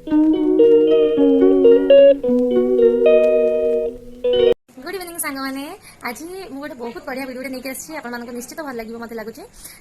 Good evening सांग मैंने आज मुझे बहुत बढ़िया वीडियो नहीं आपको निश्चित भल लगे मत लगुच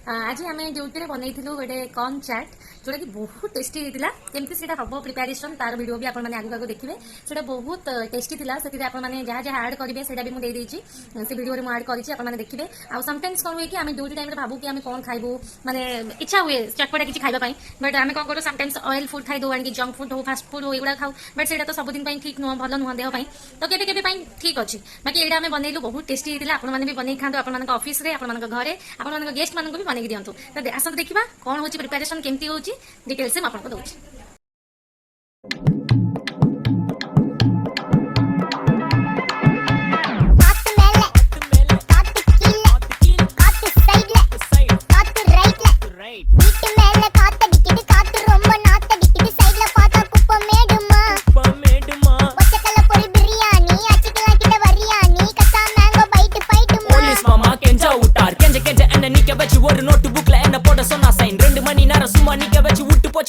आज आम ड्यूटी में बनई गोटे कॉर्न चैट जोटा कि बहुत टेस्टी होता केमती से हम प्रिपेरेसन तार वीडियो भी आपने आगे आगे देखिए से बहुत टेस्टी था से आपने जहाँ जहाँ ऐड करेंगे से भी मुझे से वीडियो में ऐड करेंगे देखिए आउ समटाइम्स कौन हुए कि आम ड्यूटी टाइम भावु कि आम कौन खाइबू माने इच्छा हुए चटपटा किसी खाइबा बट आम कौन करूँ समटाइम्स ऑयल फूड खाई दो आनी जंक फूड हो फास्ट फूड हो ये खाऊ बट से तो सबुदिन ठीक नुह भल नुह देह तो केवे ठीक अच्छे बाकी यहाँ आम बनइलु बहुत टेस्टी होता है आपने भी बन खाते आप ऑफिस रे आप घरे आप गेस्ट मानक भी बनई दिंतु तो आसत देखा कौन हो प्रिपेरेसन केमती हो डिटेल्स आपको दूसरी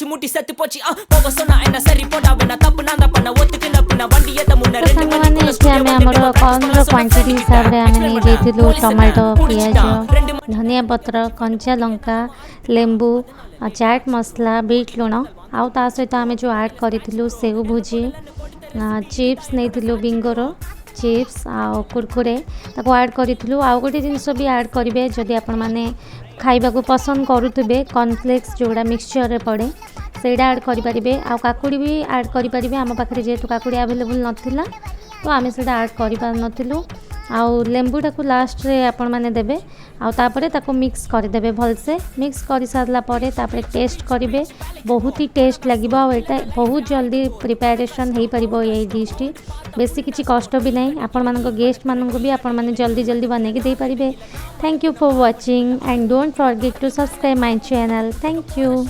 मुटी सत्ति पोची पोगो सोना एना सरी पोडा बना तप नांदा पना ओतके नपना वंडी एत मुन्ना रेंड मनी एठी आमे हमर कॉर्न रो क्वांटिटी हिसाब रे आमे नै जेथिलु टमाटो पियाज धनिया पत्र कंचा लंका लेंबू चाट मसला बीट लुण आउ ता सहित आमे जो ऐड करिथिलु सेव भुजी चिप्स नैथिलु बिंगोरो चिप्स आ कुरकुरे ताको ऐड करिथिलु आउ गोटे जिंस भी ऐड करिवे जदि आपण माने खाइबा को पसंद करुवे कॉर्नफ्लेक्स जोड़ा मिक्सचर रे पड़े सेटा ऐड करें आ काकुड़ी भी ऐड करें आम पाखे जेहेतु काकुड़ी आवेलेबल नाला तो आम से ऐड कर आउ लेंबूटा को लास्ट रे आपण मैंने देवे आउे ताको मिक्स करदे भलसे मिक्स कर सारापर टेस्ट करेंगे बहुत ही टेस्ट लगे आटा बहुत जल्दी प्रिपेरेसन हो पार ये डिशटी बेसी किसी कष्ट भी नहीं आपण मान गेस्ट मानक भी आपण मैंने जल्दी जल्दी बनैकी दे पारे। Thank you for watching and don't forget to subscribe my channel. Thank you.